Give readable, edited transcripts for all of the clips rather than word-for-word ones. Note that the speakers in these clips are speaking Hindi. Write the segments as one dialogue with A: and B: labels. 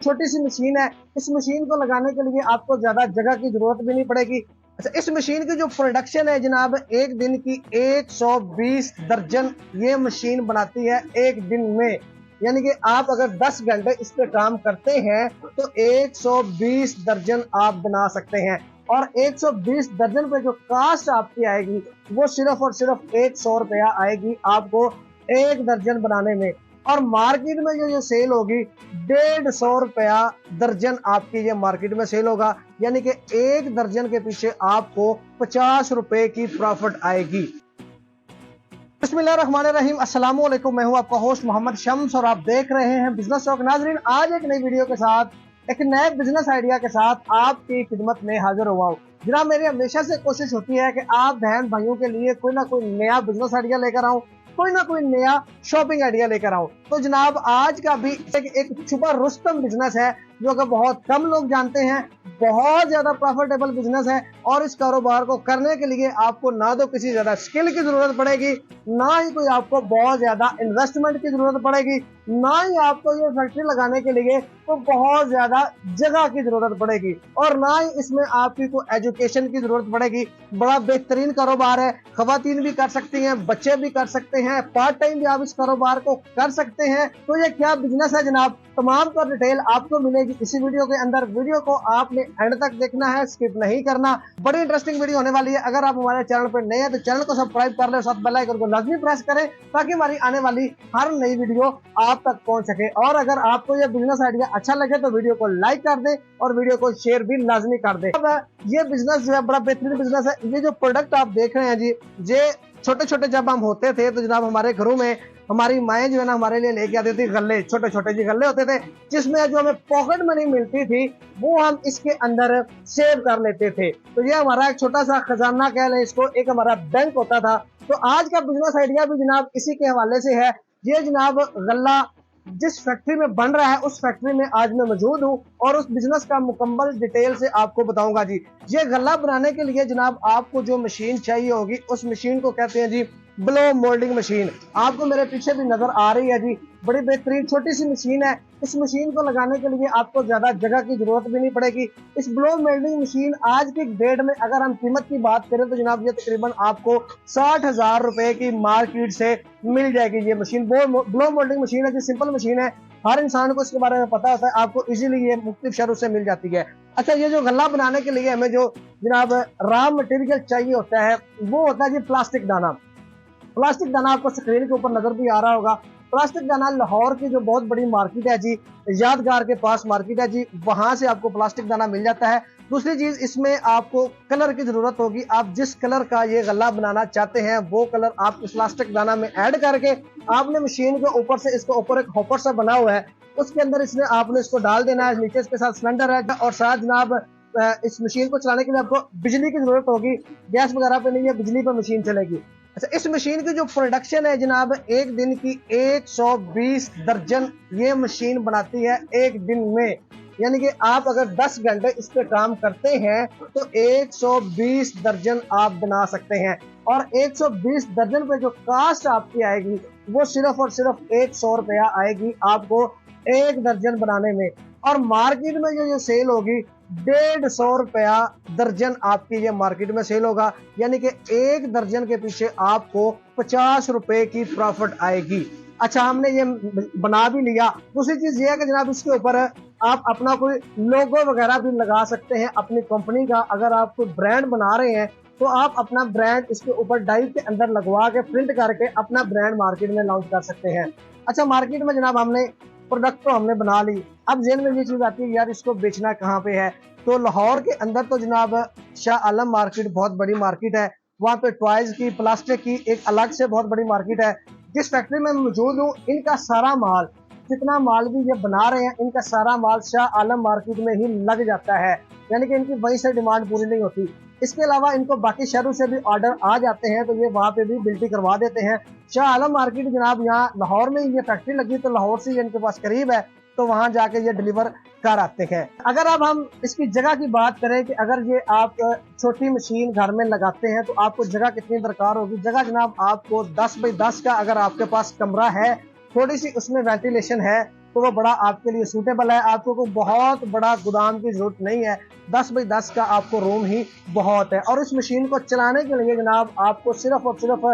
A: छोटी सी मशीन है। इस मशीन को लगाने के लिए आपको ज्यादा जगह की जरूरत भी नहीं पड़ेगी। अच्छा, इस मशीन की जो प्रोडक्शन है जनाब, एक दिन की 120 दर्जन ये मशीन बनाती है एक दिन में। यानी कि आप अगर 10 घंटे इस पे काम करते हैं तो 120 दर्जन आप बना सकते हैं। और 120 दर्जन पे जो कास्ट आपकी आएगी वो सिर्फ और सिर्फ 100 रुपया आएगी आपको एक दर्जन बनाने में। और मार्केट में जो सेल होगी 150 रुपया दर्जन आपकी ये मार्केट में सेल होगा। यानी कि एक दर्जन के पीछे आपको 50 रुपए की प्रॉफिट आएगी। बिस्मिल्लाहिर्रहमानिर्रहीम, अस्सलाम वालेकुम। मैं हूं आपका होस्ट मोहम्मद शम्स और आप देख रहे हैं बिजनेस टॉक। नाजरीन, आज एक नई वीडियो के साथ एक नए बिजनेस आइडिया के साथ आपकी खिदमत में हाजिर हुआ हूं। जनाब, मेरी हमेशा से कोशिश होती है कि आप बहन भाइयों के लिए कोई ना कोई नया बिजनेस आइडिया लेकर आऊं, कोई ना कोई नया शॉपिंग आइडिया लेकर आऊं। तो जनाब, आज का भी एक छुपा रुस्तम बिजनेस है जो कि बहुत कम लोग जानते हैं। बहुत ज्यादा प्रॉफिटेबल बिजनेस है और इस कारोबार को करने के लिए आपको ना तो किसी ज्यादा स्किल की जरूरत पड़ेगी, ना ही कोई आपको बहुत ज्यादा इन्वेस्टमेंट की जरूरत पड़ेगी, ना ही आपको ये फैक्ट्री लगाने के लिए तो बहुत ज्यादा जगह की जरूरत पड़ेगी, और ना ही इसमें आपकी कोई एजुकेशन की जरूरत पड़ेगी। बड़ा बेहतरीन कारोबार है, खवातीन भी कर सकती हैं, बच्चे भी कर सकते हैं, पार्ट टाइम भी आप इस कारोबार को कर सकते हैं। तो ये क्या बिजनेस है जनाब, तमाम का डिटेल आपको मिलेगी इसी वीडियो के अंदर। वीडियो को आपने एंड तक देखना है, स्किप नहीं करना। बड़ी इंटरेस्टिंग वीडियो होने वाली है। अगर आप हमारे चैनल पर नए हैं तो चैनल को सब्सक्राइब कर ले, साथ बेल आइकन को लाजमी प्रेस करें ताकि हमारी आने वाली हर नई वीडियो आप तक पहुंच सके। और अगर आपको यह बिजनेस आइडिया अच्छा लगे तो वीडियो को लाइक कर दे और वीडियो को शेयर भी लाजमी कर दे। अब ये बिजनेस जो है बड़ा बेहतरीन बिजनेस है। ये जो प्रोडक्ट आप देख रहे हैं जी, ये छोटे छोटे जब हम होते थे तो जनाब हमारे घरों में हमारी माएँ जो है ना हमारे लिए लेके आती थी गल्ले, छोटे छोटे जी गल्ले होते थे जिसमें जो हमें पॉकेट मनी मिलती थी वो हम इसके अंदर सेव कर लेते थे। तो ये हमारा एक छोटा सा खजाना कह लें इसको, एक हमारा बैंक होता था। तो आज का बिजनेस आइडिया भी जनाब इसी के हवाले से है। ये जनाब गल्ला जिस फैक्ट्री में बन रहा है उस फैक्ट्री में आज मैं मौजूद हूँ और उस बिजनेस का मुकम्मल डिटेल से आपको बताऊंगा जी। ये गल्ला बनाने के लिए जनाब आपको जो मशीन चाहिए होगी उस मशीन को कहते हैं जी ब्लो मोल्डिंग मशीन। आपको मेरे पीछे भी नजर आ रही है जी, बड़ी बेहतरीन छोटी सी मशीन है। इस मशीन को लगाने के लिए आपको ज्यादा जगह की जरूरत भी नहीं पड़ेगी। इस ब्लो मोल्डिंग मशीन आज की डेट में अगर हम कीमत की बात करें तो जनाब ये तकरीबन आपको 60,000 रुपए की मार्केट से मिल जाएगी। ये मशीन ब्लो मोल्डिंग मशीन है जी, सिंपल मशीन है, हर इंसान को इसके बारे में पता होता है, आपको इजीली ये मुख्तलिफ शहरों से मिल जाती है। अच्छा, ये जो गल्ला बनाने के लिए हमें जो जनाब रॉ मटेरियल चाहिए होता है वो होता है जी प्लास्टिक दाना। प्लास्टिक दाना आपको स्क्रीन के ऊपर नजर भी आ रहा होगा। प्लास्टिक दाना लाहौर की जो बहुत बड़ी मार्केट है जी, यादगार के पास मार्केट है जी, वहां से आपको प्लास्टिक दाना मिल जाता है। दूसरी चीज, इसमें आपको कलर की जरूरत होगी। आप जिस कलर का ये गल्ला बनाना चाहते हैं वो कलर आप इस प्लास्टिक दाना में ऐड करके आपने मशीन के ऊपर से, इसके ऊपर एक हॉपर सा बना हुआ है उसके अंदर इसमें आपने इसको डाल देना है। नीचे इसके साथ सिलेंडर है और साथ जनाब इस मशीन को चलाने के लिए आपको बिजली की जरूरत होगी, गैस वगैरह पे नहीं है, बिजली पर मशीन चलेगी। अच्छा, इस मशीन की जो प्रोडक्शन है जनाब, एक दिन की 120 दर्जन ये मशीन बनाती है एक दिन में। यानी कि आप अगर 10 घंटे इस पे काम करते हैं तो 120 दर्जन आप बना सकते हैं। और 120 दर्जन पे जो कास्ट आपकी आएगी वो सिर्फ और सिर्फ 100 रुपया आएगी आपको एक दर्जन बनाने में। और मार्केट में जो सेल होगी 150 रुपया दर्जन आपकी ये मार्केट में सेल होगा। यानी कि एक दर्जन के पीछे आपको 50 रुपए की प्रॉफिट आएगी। अच्छा, हमने ये बना भी लिया। दूसरी चीज ये है कि जनाब इसके ऊपर आप अपना कोई लोगो वगैरह भी लगा सकते हैं अपनी कंपनी का। अगर आप कोई ब्रांड बना रहे हैं तो आप अपना ब्रांड इसके ऊपर डाई के अंदर लगवा के प्रिंट करके अपना ब्रांड मार्केट में लॉन्च कर सकते हैं। अच्छा, मार्केट में जनाब हमने प्रोडक्ट तो हमने बना ली, अब जेल में ये चीज आती है यार इसको बेचना कहाँ पे है। तो लाहौर के अंदर तो जनाब शाह आलम मार्केट बहुत बड़ी मार्केट है, वहाँ पे टॉयज की, प्लास्टिक की एक अलग से बहुत बड़ी मार्केट है। जिस फैक्ट्री में मौजूद हूँ इनका सारा माल, जितना माल भी ये बना रहे हैं, इनका सारा माल शाह आलम मार्केट में ही लग जाता है। यानी कि इनकी वहीं से डिमांड पूरी नहीं होती। इसके अलावा इनको बाकी शहरों से भी ऑर्डर आ जाते हैं तो ये वहाँ पे भी बिल्टी करवा देते हैं। शाह आलम मार्केट जनाब यहाँ लाहौर में ये फैक्ट्री लगी तो लाहौर से ये इनके पास करीब है तो वहां जाके ये डिलीवर कर आते हैं। अगर अब हम इसकी जगह की बात करें कि अगर ये आप छोटी मशीन घर में लगाते हैं तो आपको जगह कितनी दरकार होगी। जगह जनाब आपको 10 बाई 10 का अगर आपके पास कमरा है, थोड़ी सी उसमें वेंटिलेशन है तो वो बड़ा आपके लिए सूटेबल है। आपको कोई बहुत बड़ा गोदाम की जरूरत नहीं है, 10 बाई 10 का आपको रूम ही बहुत है। और इस मशीन को चलाने के लिए जनाब आपको सिर्फ और सिर्फ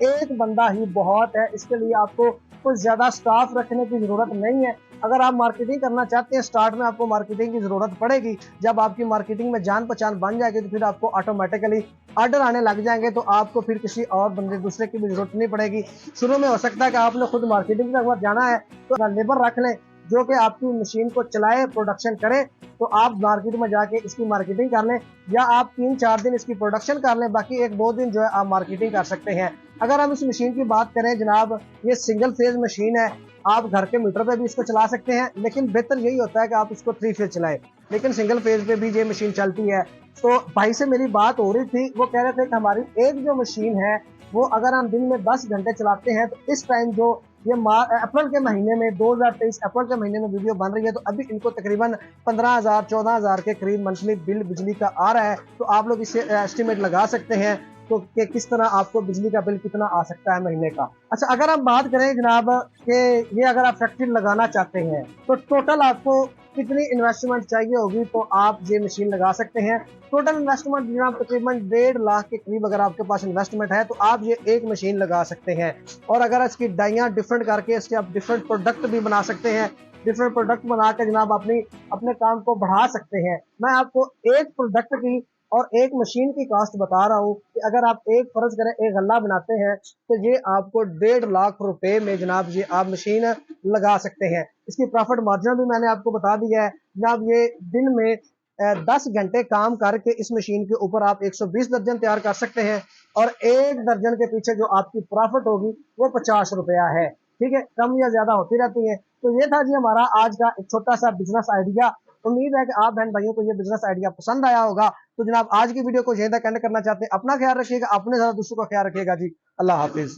A: एक बंदा ही बहुत है। इसके लिए आपको कुछ ज्यादा स्टाफ रखने की जरूरत नहीं है। अगर आप मार्केटिंग करना चाहते हैं, स्टार्ट में आपको मार्केटिंग की जरूरत पड़ेगी। जब आपकी मार्केटिंग में जान पहचान बन जाएगी तो फिर आपको ऑटोमेटिकली ऑर्डर आने लग जाएंगे, तो आपको फिर किसी और बंदे दूसरे की भी जरूरत नहीं पड़ेगी। शुरू में हो सकता है कि आपने खुद मार्केटिंग तक जाना है तो अगर लेबर रख लें जो कि आपकी मशीन को चलाए, प्रोडक्शन करे, तो आप मार्केट में जाके इसकी मार्केटिंग कर लें, या आप 3-4 दिन इसकी प्रोडक्शन कर लें, बाकी 1-2 दिन जो है आप मार्केटिंग कर सकते हैं। अगर हम इस मशीन की बात करें जनाब, ये सिंगल फेज मशीन है। आप घर के मीटर पे भी इसको चला सकते हैं, लेकिन बेहतर यही होता है कि आप इसको 3 फेज चलाएं, लेकिन सिंगल फेज पे भी ये मशीन चलती है। तो भाई से मेरी बात हो रही थी, वो कह रहे थे कि हमारी एक जो मशीन है वो अगर हम दिन में 10 घंटे चलाते हैं तो इस टाइम जो ये अप्रैल के महीने में 2023 अप्रैल के महीने में वीडियो बन रही है, तो अभी इनको तकरीबन 15,000-14,000 के करीब मंथली बिल बिजली का आ रहा है। तो आप लोग इससे एस्टिमेट लगा सकते हैं तो कि किस तरह आपको बिजली का बिल कितना आ सकता है महीने का। अच्छा, अगर हम बात करें जनाब कि ये अगर आप फैक्ट्री लगाना चाहते हैं तो टोटल आपको कितनी इन्वेस्टमेंट चाहिए होगी, तो आप ये मशीन लगा सकते हैं। टोटल इन्वेस्टमेंट जनाब तकरीबन 1.5 लाख के करीब अगर आपके पास इन्वेस्टमेंट है तो आप ये एक मशीन लगा सकते हैं। और अगर इसकी डाइयाँ डिफरेंट करके इसके आप डिफरेंट प्रोडक्ट भी बना सकते हैं, डिफरेंट प्रोडक्ट बना के जनाब अपने काम को बढ़ा सकते हैं। मैं आपको एक प्रोडक्ट की और एक मशीन की कॉस्ट बता रहा हूँ कि अगर आप एक फर्ज करें एक गल्ला बनाते हैं तो ये आपको 1.5 लाख रुपए में जनाब ये आप मशीन लगा सकते हैं। इसकी प्रॉफिट मार्जिन भी मैंने आपको बता दिया है जनाब। ये दिन में 10 घंटे काम करके इस मशीन के ऊपर आप 120 दर्जन तैयार कर सकते हैं, और एक दर्जन के पीछे जो आपकी प्रॉफिट होगी वो 50 रुपया है। ठीक है, कम या ज्यादा होती रहती है। तो ये था जी हमारा आज का एक छोटा सा बिजनेस आइडिया। उम्मीद है कि आप बहन भाइयों को ये बिजनेस आइडिया पसंद आया होगा। तो जनाब आज की वीडियो को यहीं तक एंड करना चाहते हैं। अपना ख्याल रखिएगा, अपने साथ दूसरों का ख्याल रखिएगा जी। अल्लाह हाफिज।